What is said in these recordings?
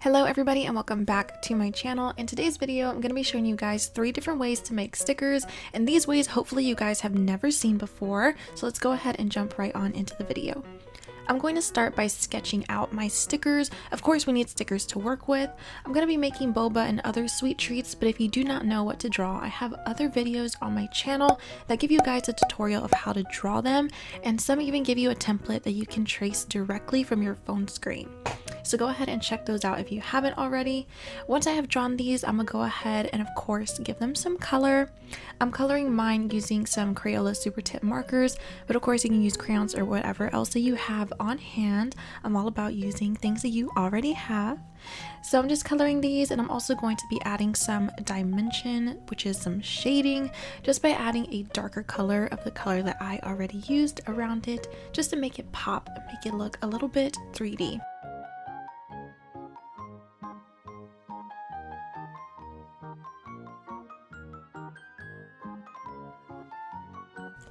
Hello everybody and welcome back to my channel. In today's video, I'm going to be showing you guys 3 different ways to make stickers, and these ways hopefully you guys have never seen before. So let's go ahead and jump right on into the video. I'm going to start by sketching out my stickers. Of course, we need stickers to work with. I'm going to be making boba and other sweet treats, but if you do not know what to draw, I have other videos on my channel that give you guys a tutorial of how to draw them, and some even give you a template that you can trace directly from your phone screen. So go ahead and check those out if you haven't already. Once I have drawn these, I'm gonna go ahead and of course give them some color. I'm coloring mine using some Crayola Super Tip markers, but of course you can use crayons or whatever else that you have on hand. I'm all about using things that you already have. So I'm just coloring these, and I'm also going to be adding some dimension, which is some shading, just by adding a darker color of the color that I already used around it, just to make it pop and make it look a little bit 3D.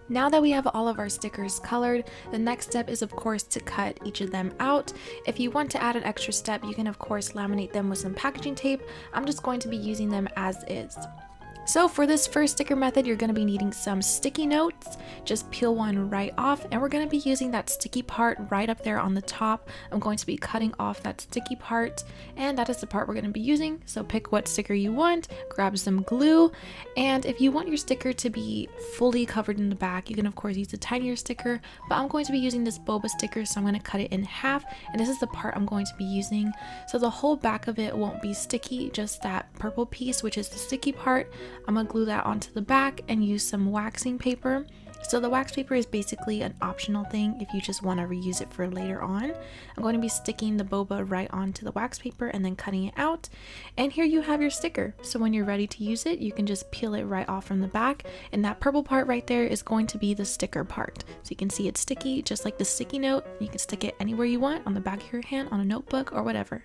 Now that we have all of our stickers colored, the next step is of course to cut each of them out. If you want to add an extra step, you can of course laminate them with some packaging tape. I'm just going to be using them as is. So for this first sticker method, you're going to be needing some sticky notes. Just peel one right off, and we're going to be using that sticky part right up there on the top. I'm going to be cutting off that sticky part, and that is the part we're going to be using. So pick what sticker you want, grab some glue, and if you want your sticker to be fully covered in the back, you can of course use a tinier sticker, but I'm going to be using this boba sticker, so I'm going to cut it in half, and this is the part I'm going to be using. So the whole back of it won't be sticky, just that purple piece, which is the sticky part. I'm gonna glue that onto the back and use some waxing paper. So the wax paper is basically an optional thing if you just want to reuse it for later on. I'm going to be sticking the boba right onto the wax paper and then cutting it out. And here you have your sticker. So when you're ready to use it, you can just peel it right off from the back. And that purple part right there is going to be the sticker part. So you can see it's sticky, just like the sticky note. You can stick it anywhere you want, on the back of your hand, on a notebook, or whatever.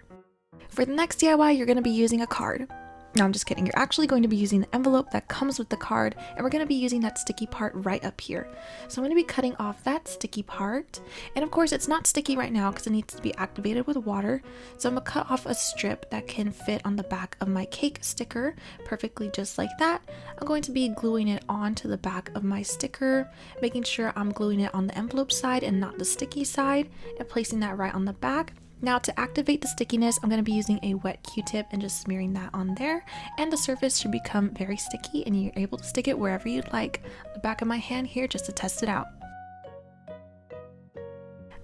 For the next DIY, you're going to be using a card. No, I'm just kidding. You're actually going to be using the envelope that comes with the card, and we're going to be using that sticky part right up here. So I'm going to be cutting off that sticky part, and of course it's not sticky right now because it needs to be activated with water. So I'm going to cut off a strip that can fit on the back of my cake sticker perfectly, just like that. I'm going to be gluing it onto the back of my sticker, making sure I'm gluing it on the envelope side and not the sticky side, and placing that right on the back. Now to activate the stickiness, I'm going to be using a wet Q-tip and just smearing that on there, and the surface should become very sticky and you're able to stick it wherever you'd like. The back of my hand here just to test it out.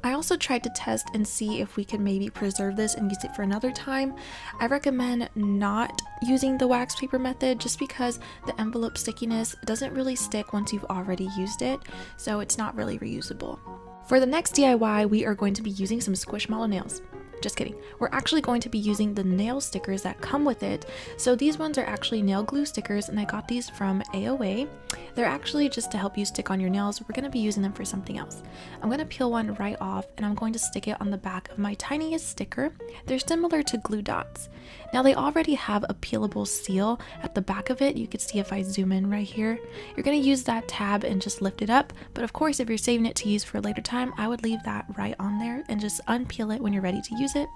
I also tried to test and see if we could maybe preserve this and use it for another time. I recommend not using the wax paper method just because the envelope stickiness doesn't really stick once you've already used it, so it's not really reusable. For the next DIY, we are going to be using some Squishmallow nails. Just kidding. We're actually going to be using the nail stickers that come with it. So these ones are actually nail glue stickers, and I got these from AOA. They're actually just to help you stick on your nails. We're going to be using them for something else. I'm going to peel one right off, and I'm going to stick it on the back of my tiniest sticker. They're similar to glue dots. Now they already have a peelable seal at the back of it. You can see if I zoom in right here. You're going to use that tab and just lift it up. But of course, if you're saving it to use for a later time, I would leave that right on there and just unpeel it when you're ready to use it.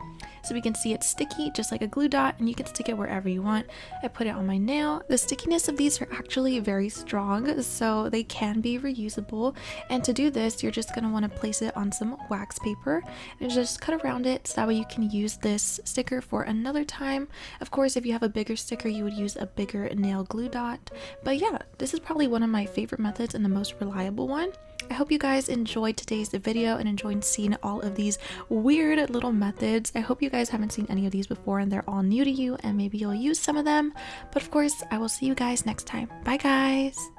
So we can see it's sticky just like a glue dot, and you can stick it wherever you want. I put it on my nail. The stickiness of these are actually very strong, so they can be reusable. And to do this, you're just going to want to place it on some wax paper and just cut around it so that way you can use this sticker for another time. Of course, if you have a bigger sticker, you would use a bigger nail glue dot. But yeah, this is probably one of my favorite methods and the most reliable one. I hope you guys enjoyed today's video and enjoyed seeing all of these weird little methods. I hope you guys haven't seen any of these before and they're all new to you, and maybe you'll use some of them. But of course, I will see you guys next time. Bye guys!